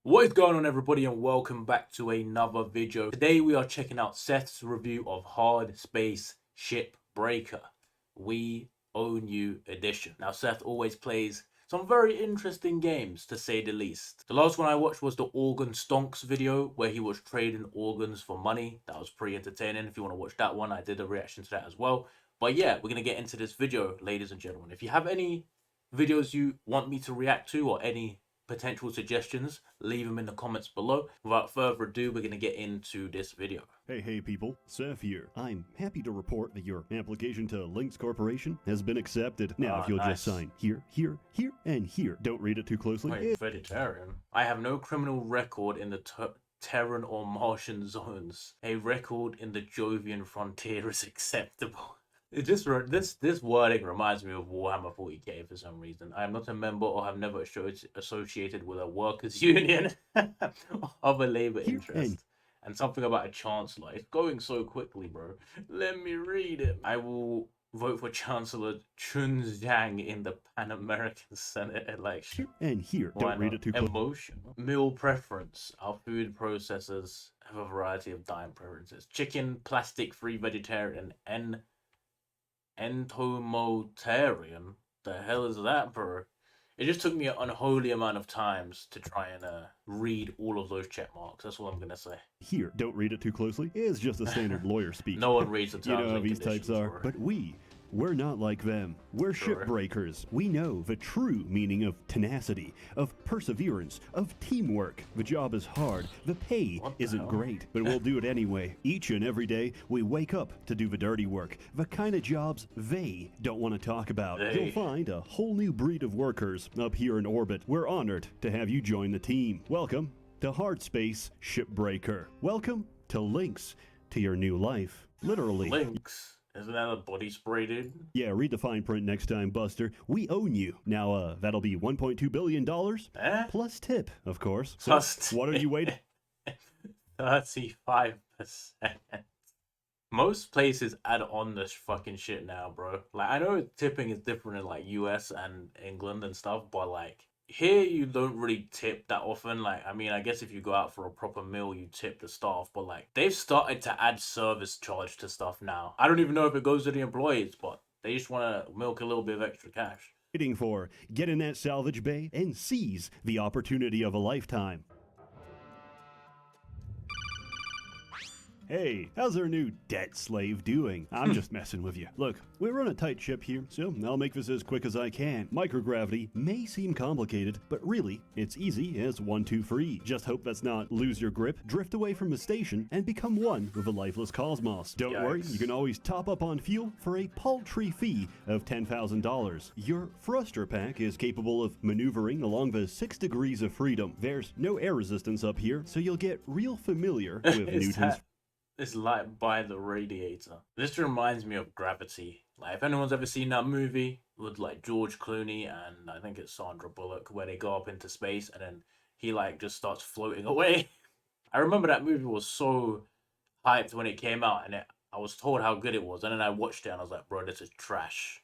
What is going on, everybody, and welcome back to another video. Today we are checking out Seth's review of Hardspace Shipbreaker, We Own You edition. Now Seth always plays some very interesting games, to say the least. The last one I watched was the Organ Stonks video where he was trading organs for money. That was pretty entertaining. If you want to watch that one, I did a reaction to that as well. But yeah, we're going to get into this video, ladies and gentlemen. If you have any videos you want me to react to or any potential suggestions, leave them in the comments below. Without further ado, we're going to get into this video. Hey people, Seth here. I'm happy to report that your application to Lynx Corporation has been accepted. Now, if you'll just sign here, here, here, and here. Don't read it too closely. Wait, vegetarian? I have no criminal record in the Terran or Martian zones. A record in the Jovian frontier is acceptable. This wording reminds me of Warhammer 40k for some reason. I am not a member or have never associated with a workers' union of a labor interest. And something about a chancellor. It's going so quickly, bro. Let me read it. I will vote for Chancellor Chun Zhang in the Pan American Senate election. And here, don't read it too close. Emotion. Meal preference. Our food processors have a variety of diet preferences. Chicken, plastic-free vegetarian, and entomotarian. The hell is that, bro? It just took me an unholy amount of times to try and read all of those check marks. That's all I'm gonna say. Here, don't read it too closely. It's just a standard lawyer speak. No one reads the terms. You know how these types are, bro. but we're not like them. We're shipbreakers. We know the true meaning of tenacity, of perseverance, of teamwork. The job is hard. The pay isn't great, but we'll do it anyway. Each and every day, we wake up to do the dirty work, the kind of jobs they don't want to talk about. You'll find a whole new breed of workers up here in orbit. We're honored to have you join the team. Welcome to Hardspace Shipbreaker. Welcome to Lynx, to your new life. Literally. Lynx. Isn't that a body spray, dude? Yeah, read the fine print next time, Buster. We own you. Now, that'll be $1.2 billion. Plus tip, of course. So, what are you waiting? 35%. Most places add on this fucking shit now, bro. Like, I know tipping is different in, like, US and England and stuff, but, like, here you don't really tip that often. Like, I mean, I guess if you go out for a proper meal, you tip the staff, but like they've started to add service charge to stuff now. I don't even know if it goes to the employees, but they just want to milk a little bit of extra cash. Waiting for, get in that salvage bay and seize the opportunity of a lifetime. Hey, how's our new debt slave doing? I'm just messing with you. Look, we run a tight ship here, so I'll make this as quick as I can. Microgravity may seem complicated, but really, it's easy as 1, 2, 3. Just hope that's not lose your grip, drift away from the station, and become one with the lifeless cosmos. Don't worry, you can always top up on fuel for a paltry fee of $10,000. Your thruster pack is capable of maneuvering along the 6 degrees of freedom. There's no air resistance up here, so you'll get real familiar with Newton's... It's like by the radiator. This reminds me of Gravity. Like, if anyone's ever seen that movie with like George Clooney and I think it's Sandra Bullock, where they go up into space and then he like just starts floating away. I remember that movie was so hyped when it came out, and I was told how good it was, and then I watched it and I was like, bro, this is trash.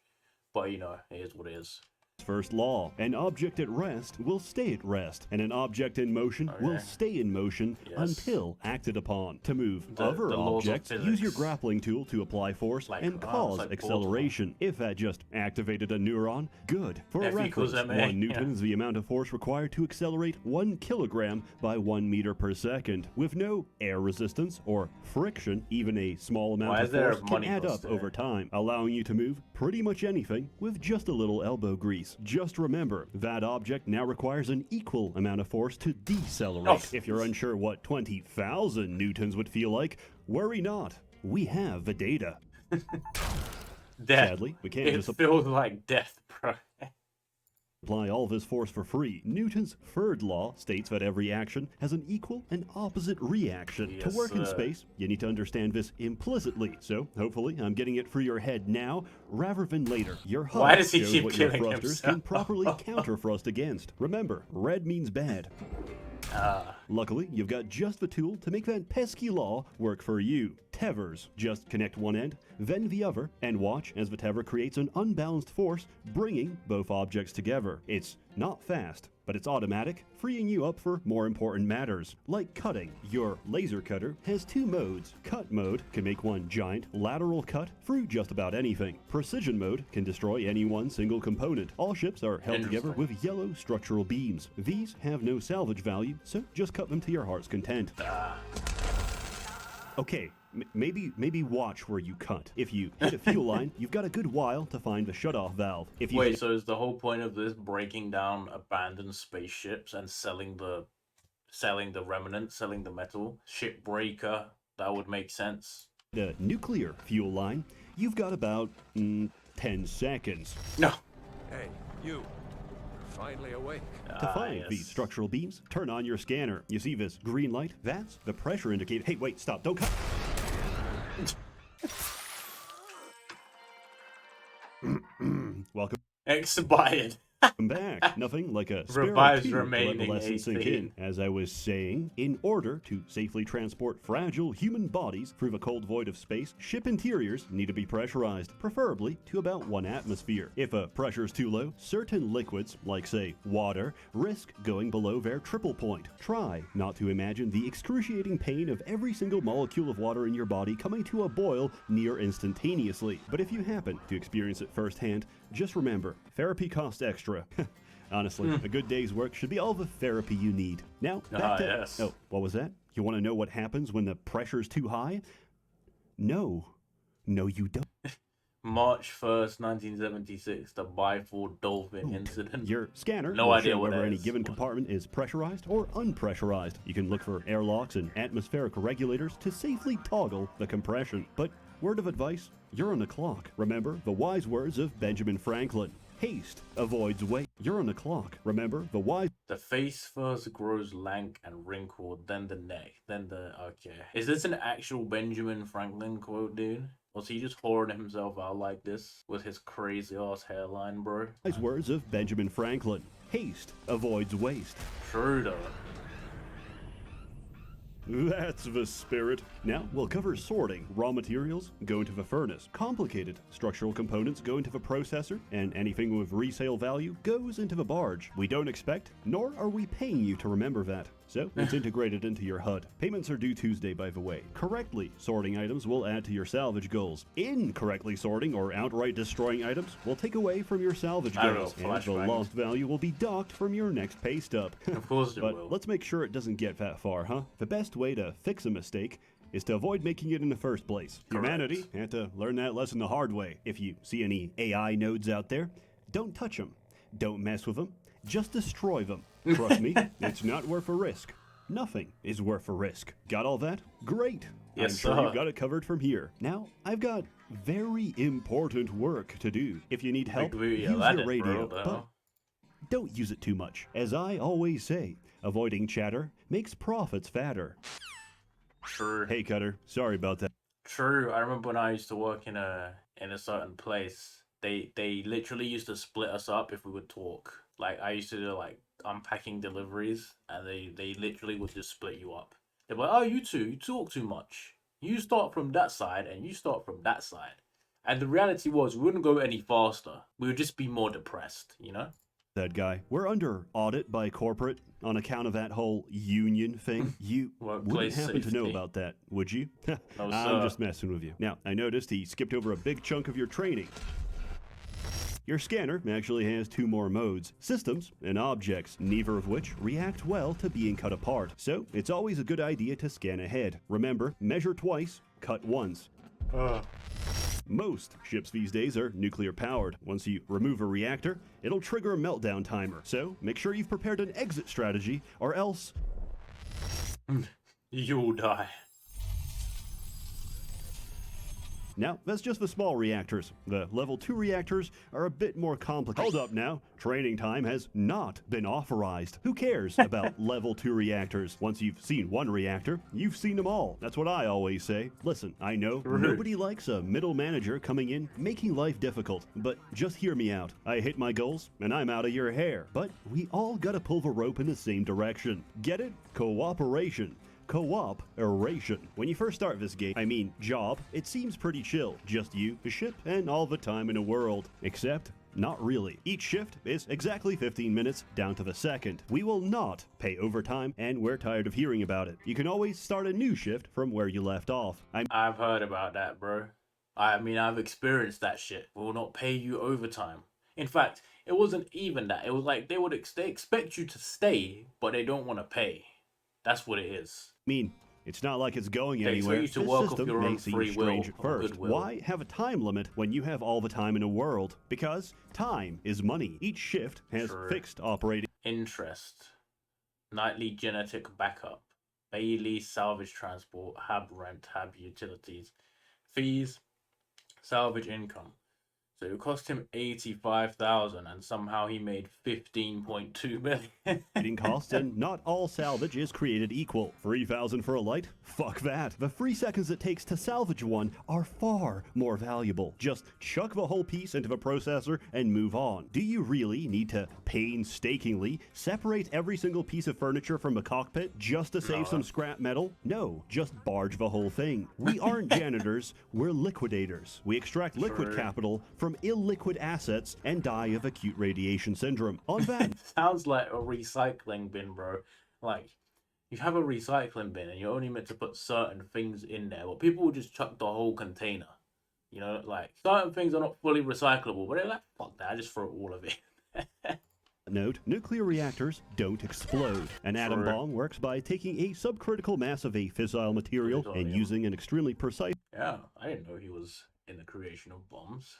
But you know, it is what it is. First law: an object at rest will stay at rest, and an object in motion will stay in motion until acted upon. To move other objects, use your grappling tool to apply force and cause acceleration. If that just activated a neuron, good. For a reference, 1 Newton is the amount of force required to accelerate 1 kilogram by 1 meter per second. With no air resistance or friction, even a small amount of force can add up over time, allowing you to move pretty much anything with just a little elbow grease. Just remember, that object now requires an equal amount of force to decelerate. If you're unsure what 20,000 newtons would feel like, worry not. We have the data. Sadly, we can't just... It feels like death, bro. Apply all this force for free. Newton's third law states that every action has an equal and opposite reaction. To work in space, you need to understand this implicitly. So, hopefully, I'm getting it through your head now, rather than later. Your HUD shows what your thrusters can properly counter-thrust against. Remember, red means bad. Luckily, you've got just the tool to make that pesky law work for you. tethers. Just connect one end, then the other, and watch as the tether creates an unbalanced force, bringing both objects together. It's not fast, but it's automatic, freeing you up for more important matters, like cutting. Your laser cutter has two modes. Cut mode can make one giant lateral cut through just about anything. Precision mode can destroy any one single component. All ships are held together with yellow structural beams. These have no salvage value, so just cut them to your heart's content. Okay, maybe watch where you cut. If you hit a fuel line, you've got a good while to find the shutoff valve. If you Wait, so is the whole point of this breaking down abandoned spaceships and selling the remnants, selling the metal? Shipbreaker, that would make sense. The nuclear fuel line, you've got about 10 seconds. No. Hey, you. Finally awake. To find these structural beams, turn on your scanner. You see this green light? That's the pressure indicator. Hey, wait, stop, don't cut. Welcome. Expired. Come back. Nothing like a spare Revives tube to let the remaining lesson sink AP. in. As I was saying, in order to safely transport fragile human bodies through the cold void of space, ship interiors need to be pressurized, preferably to about 1 atmosphere. If a pressure is too low, certain liquids, like say water, risk going below their triple point. Try not to imagine the excruciating pain of every single molecule of water in your body coming to a boil near instantaneously. But if you happen to experience it firsthand, just remember, therapy costs extra. Honestly, a good day's work should be all the therapy you need. Now, back to... Yes. Oh, what was that? You want to know what happens when the pressure's too high? No. No, you don't. March 1st, 1976, the Byford Dolphin incident. Your scanner No will idea show what whether that any is. given compartment is pressurized or unpressurized. You can look for airlocks and atmospheric regulators to safely toggle the compression. But word of advice, you're on the clock. Remember the wise words of Benjamin Franklin. Haste avoids waste. You're on the clock. Remember the wise... The face first grows lank and wrinkled, then the neck, then the... Okay. Is this an actual Benjamin Franklin quote, dude? Was he just whoring himself out like this with his crazy ass hairline, bro? Wise words of Benjamin Franklin. Haste avoids waste. True though. That's the spirit. Now, we'll cover sorting. Raw materials go into the furnace. Complicated structural components go into the processor, and anything with resale value goes into the barge. We don't expect, nor are we paying you to remember that. So, it's integrated into your HUD. Payments are due Tuesday, by the way. Correctly sorting items will add to your salvage goals. Incorrectly sorting or outright destroying items will take away from your salvage goals, and the lost value will be docked from your next pay stub. Of course it But will. let's make sure it doesn't get that far, huh? The best way to fix a mistake is to avoid making it in the first place. Correct. Humanity had to learn that lesson the hard way. If you see any AI nodes out there, don't touch them. Don't mess with them. Just destroy them. Trust me, it's not worth a risk. Nothing is worth a risk. Got all that? Great. Yes, I'm sure sir. you've got it covered from here. Now, I've got very important work to do. If you need help, use your radio, but don't use it too much. As I always say, avoiding chatter makes profits fatter. True. Hey, Cutter, sorry about that. True. I remember when I used to work in a certain place, they literally used to split us up if we would talk. Like I used to do like unpacking deliveries, and they literally would just split you up. They're like, oh, you two, you talk too much. You start from that side, and you start from that side. And the reality was, we wouldn't go any faster. We would just be more depressed, you know? That guy. We're under audit by corporate on account of that whole union thing. You wouldn't Workplace happen to know safety. about that, would you? No, I'm sir. just messing with you. Now, I noticed he skipped over a big chunk of your training. Your scanner actually has two more modes, systems and objects, neither of which react well to being cut apart. So, it's always a good idea to scan ahead. Remember, measure twice, cut once. Most ships these days are nuclear powered. Once you remove a reactor, it'll trigger a meltdown timer. So, make sure you've prepared an exit strategy, or else... You'll die. Now, that's just the small reactors. The level 2 reactors are a bit more complicated. Hold up now. Training time has not been authorized. Who cares about level 2 reactors? Once you've seen one reactor, you've seen them all. That's what I always say. Listen, I know nobody likes a middle manager coming in, making life difficult, but just hear me out. I hit my goals, and I'm out of your hair. But we all gotta pull the rope in the same direction. Get it? Cooperation. cooperation. When you first start this game, job, it seems pretty chill. Just you, a ship, and all the time in a world. Except, not really. Each shift is exactly 15 minutes down to the second. We will not pay overtime, and we're tired of hearing about it. You can always start a new shift from where you left off. I've heard about that, bro. I've experienced that shit. We will not pay you overtime. In fact, it wasn't even that. It was like they expect you to stay, but they don't want to pay. That's what it is. It's not like it's going anywhere. This system may seem strange at first. Why have a time limit when you have all the time in a world? Because time is money. Each shift has fixed operating interest, nightly genetic backup, Bailey salvage transport, hab rent, hab utilities, fees, salvage income. So it cost him 85,000, and somehow he made 15.2 million. Costs, and not all salvage is created equal. 3,000 for a light? Fuck that. The 3 seconds it takes to salvage one are far more valuable. Just chuck the whole piece into the processor and move on. Do you really need to painstakingly separate every single piece of furniture from the cockpit just to save some scrap metal? No, just barge the whole thing. We aren't janitors, we're liquidators. We extract liquid capital from illiquid assets and die of acute radiation syndrome. On that sounds like a recycling bin, bro. Like, you have a recycling bin and you're only meant to put certain things in there, but people will just chuck the whole container. You know, like, certain things are not fully recyclable, but they're like, fuck that, I just throw all of it. Note, nuclear reactors don't explode. An atom bomb works by taking a subcritical mass of a fissile material and using an extremely precise I didn't know he was in the creation of bombs.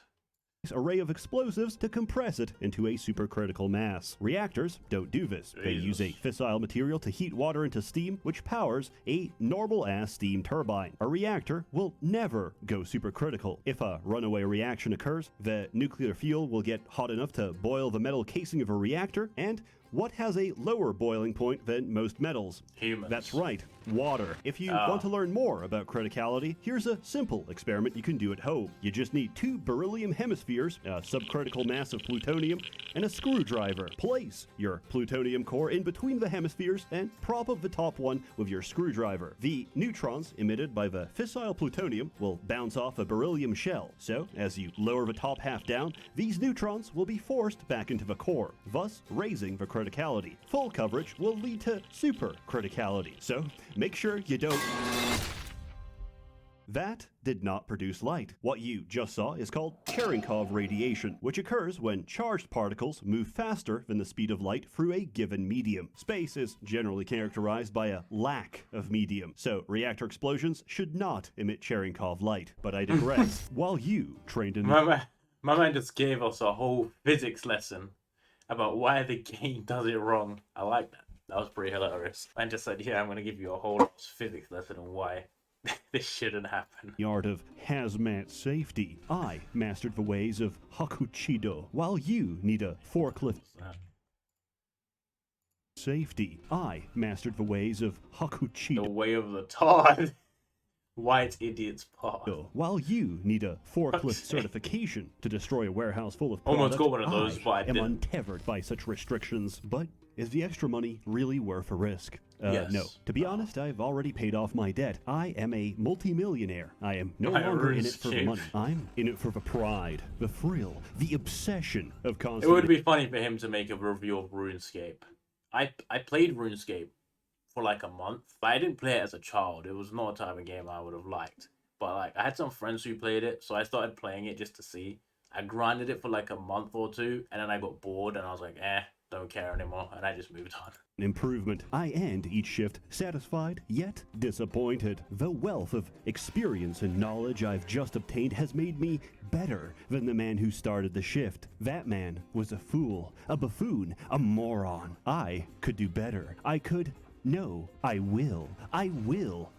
Array of explosives to compress it into a supercritical mass. Reactors don't do this. They use a fissile material to heat water into steam, which powers a normal-ass steam turbine. A reactor will never go supercritical. If a runaway reaction occurs, the nuclear fuel will get hot enough to boil the metal casing of a reactor, and what has a lower boiling point than most metals? Humans. That's right, water. If you want to learn more about criticality, here's a simple experiment you can do at home. You just need 2 beryllium hemispheres, a subcritical mass of plutonium, and a screwdriver. Place your plutonium core in between the hemispheres and prop up the top one with your screwdriver. The neutrons emitted by the fissile plutonium will bounce off a beryllium shell. So, as you lower the top half down, these neutrons will be forced back into the core, thus raising the criticality. Full coverage will lead to super criticality. So, make sure you don't... That did not produce light. What you just saw is called Cherenkov radiation, which occurs when charged particles move faster than the speed of light through a given medium. Space is generally characterized by a lack of medium, so reactor explosions should not emit Cherenkov light. But I digress. While you trained in... My man just gave us a whole physics lesson about why the game does it wrong. I like that. That was pretty hilarious. And just said, yeah, I'm going to give you a whole physics lesson on why this shouldn't happen. The art of hazmat safety. I mastered the ways of Hakuchido, while you need a forklift safety. I mastered the ways of Hakuchido. The way of the Todd. White idiot's path. While you need a forklift certification to destroy a warehouse full of product, almost got one of those, but I am untethered by such restrictions. But is the extra money really worth a risk? Yes. No. To be honest, I've already paid off my debt. I am a multimillionaire. I am no longer in it for the money. I'm in it for the pride, the thrill, the obsession of constantly... It would be funny for him to make a review of RuneScape. I played RuneScape for like a month, but I didn't play it as a child. It was not a type of game I would have liked. But like, I had some friends who played it, so I started playing it just to see. I grinded it for like a month or two, and then I got bored, and I was like, don't care anymore, and I just moved on. Improvement. I end each shift satisfied, yet disappointed. The wealth of experience and knowledge I've just obtained has made me better than the man who started the shift. That man was a fool, a buffoon, a moron. I could do better. No, I will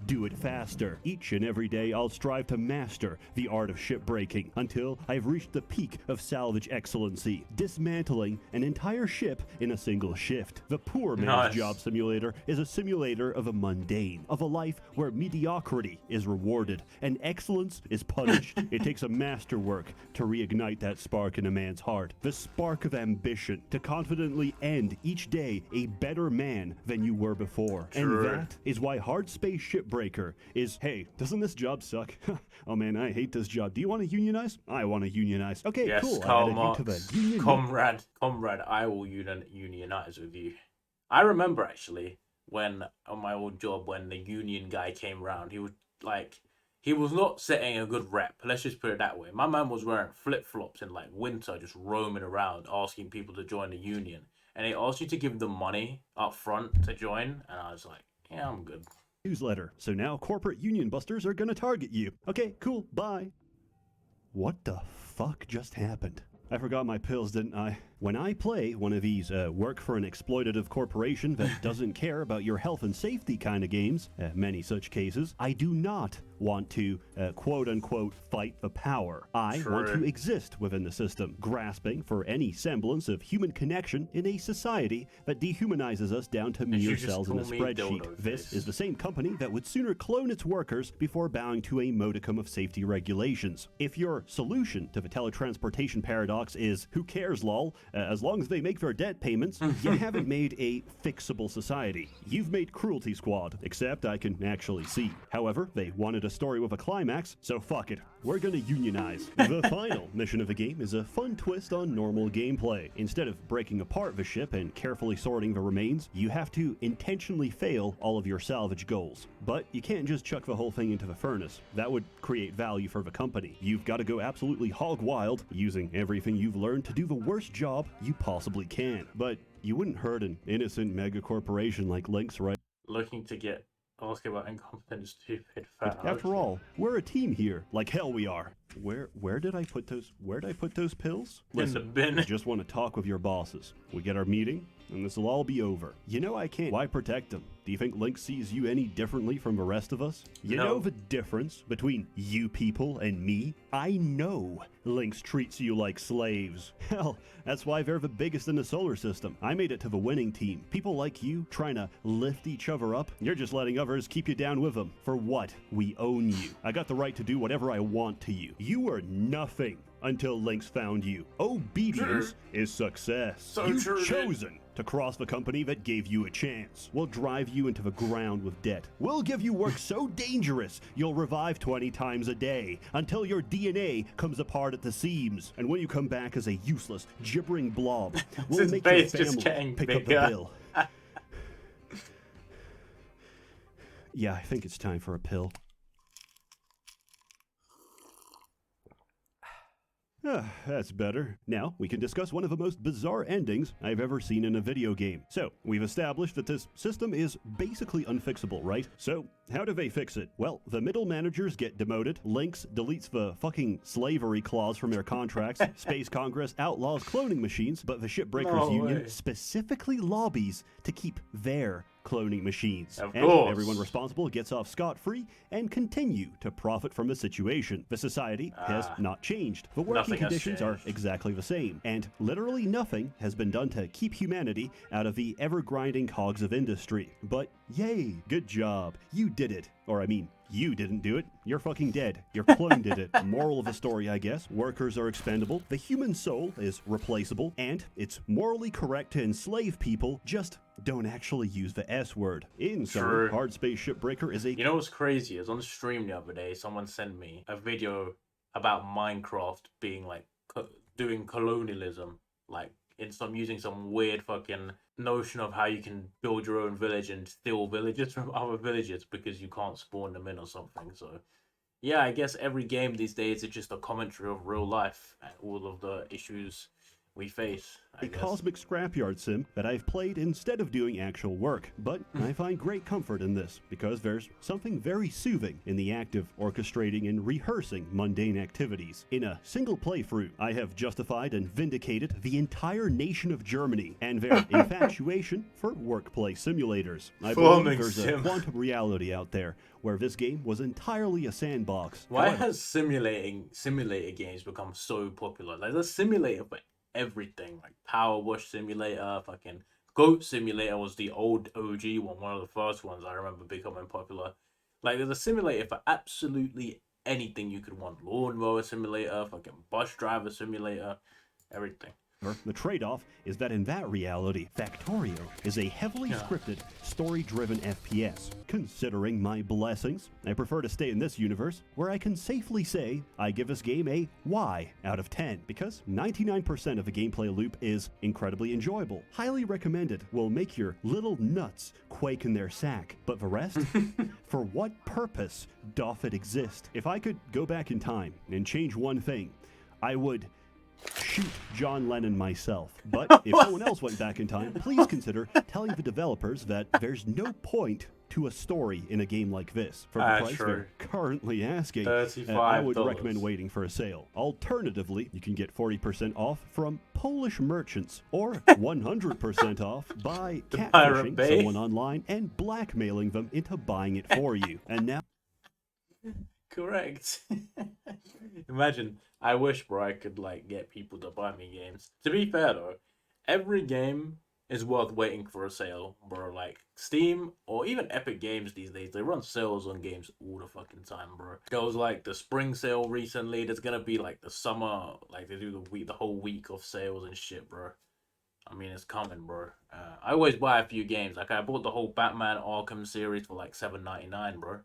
do it faster. Each and every day I'll strive to master the art of shipbreaking until I've reached the peak of salvage excellency, dismantling an entire ship in a single shift. The poor man's job simulator is a simulator of a mundane, of a life where mediocrity is rewarded and excellence is punished. It takes a masterwork to reignite that spark in a man's heart, the spark of ambition, to confidently end each day a better man than you were before. before. True. And that is why Hardspace Shipbreaker is, hey, doesn't this job suck? Oh man, I hate this job. Do you want to unionize? I want to unionize. Okay, yes, cool. Karl I added Marx. you to the union. Comrade, I will unionize with you. I remember actually when on my old job when the union guy came around, he was like, he was not setting a good rep. Let's just put it that way. My man was wearing flip-flops in like winter, just roaming around asking people to join the union. And they asked you to give them money up front to join. And I was like, yeah, I'm good. Newsletter. So now corporate union busters are gonna target you. Okay, cool, bye. What the fuck just happened? I forgot my pills, didn't I? When I play one of these work for an exploitative corporation that doesn't care about your health and safety kind of games, many such cases, I do not want to quote-unquote fight the power. I want to exist within the system, grasping for any semblance of human connection in a society that dehumanizes us down to mere cells in a spreadsheet. This is the same company that would sooner clone its workers before bowing to a modicum of safety regulations. If your solution to the teletransportation paradox is, who cares lol, as long as they make their debt payments, you haven't made a fixable society. You've made Cruelty Squad, except I can actually see. However, they wanted a story with a climax, so fuck it. We're gonna unionize. The final mission of the game is a fun twist on normal gameplay. Instead of breaking apart the ship and carefully sorting the remains, you have to intentionally fail all of your salvage goals. But you can't just chuck the whole thing into the furnace. That would create value for the company. You've got to go absolutely hog wild, using everything you've learned to do the worst job you possibly can. But you wouldn't hurt an innocent mega corporation like Lynx, right? Looking to get asked about incompetent, stupid, fat. After all, we're a team here. Like hell we are. Where did I put those? Where did I put those pills? Listen, in the bin. I just want to talk with your bosses. We get our meeting, and this will all be over. You know I can't. Why protect them? Do you think Lynx sees you any differently from the rest of us? You know the difference between you people and me? I know Lynx treats you like slaves. Hell, that's why they're the biggest in the solar system. I made it to the winning team. People like you trying to lift each other up, you're just letting others keep you down with them. For what? We own you. I got the right to do whatever I want to you. You were nothing until Lynx found you. Obedience is success. You've chosen to cross the company that gave you a chance. We'll drive you into the ground with debt. We'll give you work so dangerous you'll revive 20 times a day until your DNA comes apart at the seams. And when you come back as a useless, gibbering blob, we'll make your family pick up the bill. Yeah, I think it's time for a pill. That's better. Now, we can discuss one of the most bizarre endings I've ever seen in a video game. So, we've established that this system is basically unfixable, right? So, how do they fix it? Well, the middle managers get demoted, Lynx deletes the fucking slavery clause from their contracts, Space Congress outlaws cloning machines, but the Shipbreakers Union specifically lobbies to keep their cloning machines. Of and course. Everyone responsible gets off scot-free and continue to profit from the situation. The society has not changed. The working conditions are exactly the same, and literally nothing has been done to keep humanity out of the ever-grinding cogs of industry. But yay, good job. You did it. Or I mean, you didn't do it. You're fucking dead. Your clone did it. Moral of the story, I guess. Workers are expendable. The human soul is replaceable. And it's morally correct to enslave people. Just don't actually use the S word. In summary, Hardspace Shipbreaker is a... You know what's crazy? I was on the stream the other day. Someone sent me a video about Minecraft being like doing colonialism. Like using some weird fucking notion of how you can build your own village and steal villages from other villages because you can't spawn them in or something. So yeah, I guess every game these days is just a commentary of real life and all of the issues we face. A cosmic scrapyard sim that I've played instead of doing actual work. But I find great comfort in this, because there's something very soothing in the act of orchestrating and rehearsing mundane activities. In a single playthrough, I have justified and vindicated the entire nation of Germany and their infatuation for workplace simulators. I believe there's a quantum reality out there where this game was entirely a sandbox. Why has simulator games become so popular? Like, there's a simulator for everything, like Power Wash Simulator, fucking Goat Simulator was the old OG one of the first ones I remember becoming popular. Like, there's a simulator for absolutely anything you could want. Lawnmower Simulator, fucking bus driver simulator, everything. The trade-off is that in that reality, Factorio is a heavily scripted, story-driven FPS. Considering my blessings, I prefer to stay in this universe where I can safely say I give this game a Y out of 10 because 99% of the gameplay loop is incredibly enjoyable. Highly recommended, will make your little nuts quake in their sack. But the rest? For what purpose doth it exist? If I could go back in time and change one thing, I would shoot John Lennon myself. But if someone else went back in time, please consider telling the developers that there's no point to a story in a game like this. For the price they're currently asking, I would recommend waiting for a sale. Alternatively, you can get 40% off from Polish merchants, or 100% off by catfishing someone online and blackmailing them into buying it for you. And now... Correct. Imagine, I wish, bro, I could, like, get people to buy me games. To be fair, though, every game is worth waiting for a sale, bro. Like, Steam or even Epic Games these days, they run sales on games all the fucking time, bro. There was, like, the spring sale recently. There's gonna be, like, the summer, like, they do the whole week of sales and shit, bro. I mean, it's coming, bro. I always buy a few games. Like, I bought the whole Batman Arkham series for, like, $7.99, bro,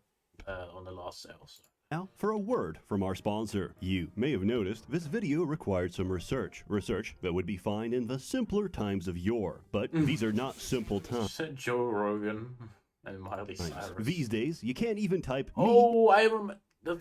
on the last sale, so. Now, for a word from our sponsor. You may have noticed this video required some research that would be fine in the simpler times of yore. But these are not simple times. Said Joe Rogan and Miley Cyrus. These days, you can't even type Oh, I remember that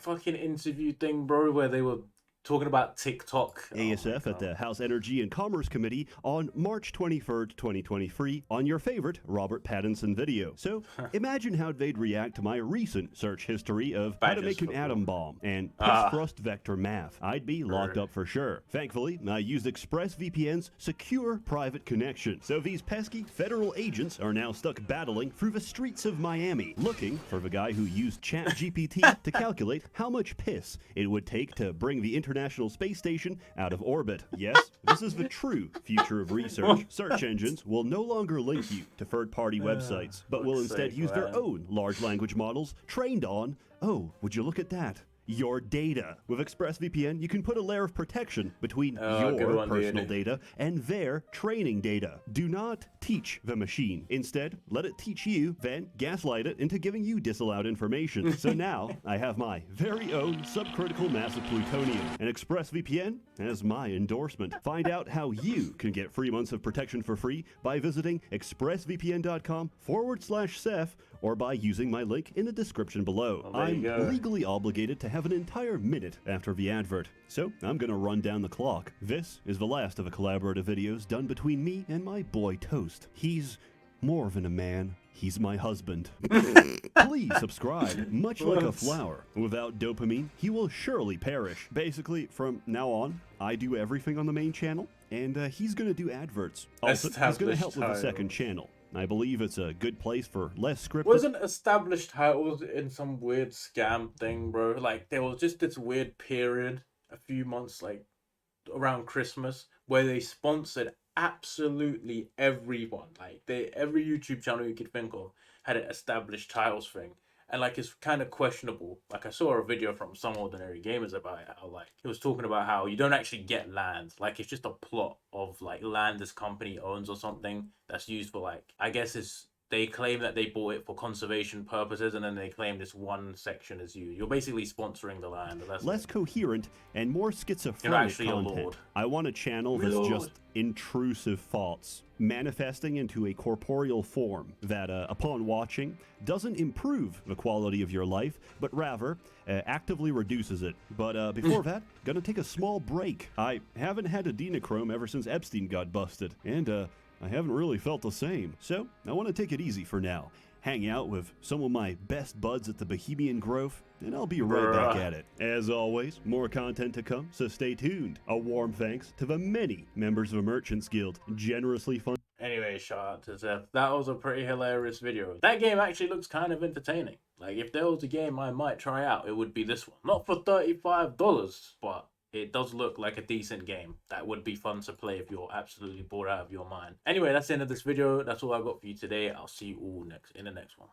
fucking interview thing, bro, where they were talking about TikTok. ASF at the House Energy and Commerce Committee on March 23rd, 2023, on your favorite Robert Pattinson video. So, imagine how they'd react to my recent search history of how to make an atom bomb and piss thrust vector math. I'd be locked up for sure. Thankfully, I used ExpressVPN's secure private connection. So these pesky federal agents are now stuck battling through the streets of Miami, looking for the guy who used ChatGPT to calculate how much piss it would take to bring the International Space Station out of orbit. Yes, this is the true future of research. Search engines will no longer link you to third-party websites, but will instead use their own large language models trained on, oh, would you look at that, your data. With ExpressVPN, you can put a layer of protection between your personal data and their training data. Do not teach the machine. Instead, let it teach you, then gaslight it into giving you disallowed information. So now, I have my very own subcritical massive plutonium, and ExpressVPN has my endorsement. Find out how you can get 3 months of protection for free by visiting expressvpn.com/Seth or by using my link in the description below. I'm legally obligated to have an entire minute after the advert, so I'm gonna run down the clock. This is the last of the collaborative videos done between me and my boy Toast. He's more than a man. He's my husband. Please subscribe. Much like a flower, without dopamine, he will surely perish. Basically, from now on, I do everything on the main channel, and he's gonna do adverts. Also, he's gonna help with the second channel. I believe it's a good place for less scripted. Wasn't established titles in some weird scam thing, bro? Like, there was just this weird period, a few months, like, around Christmas, where they sponsored absolutely everyone. Like, every YouTube channel you could think of had an established titles thing. And, like, it's kind of questionable. Like, I saw a video from Some Ordinary Gamers about it. How, like, it was talking about how you don't actually get land. Like, it's just a plot of, like, land this company owns or something that's used for, like, I guess it's, they claim that they bought it for conservation purposes, and then they claim this one section is you. You're basically sponsoring the land. That's less coherent and more schizophrenic content. I want a channel that's just intrusive thoughts manifesting into a corporeal form that, upon watching, doesn't improve the quality of your life, but rather actively reduces it. But before that, gonna take a small break. I haven't had adrenochrome ever since Epstein got busted, and I haven't really felt the same. So I want to take it easy for now. Hang out with some of my best buds at the Bohemian Grove, and I'll be right back at it. As always, more content to come, so stay tuned. A warm thanks to the many members of the Merchants Guild, generously funded. Anyway, shout out to Seth. That was a pretty hilarious video. That game actually looks kind of entertaining. Like, if there was a game I might try out, it would be this one. Not for $35, but it does look like a decent game that would be fun to play if you're absolutely bored out of your mind. Anyway, that's the end of this video. That's all I've got for you today. I'll see you all in the next one.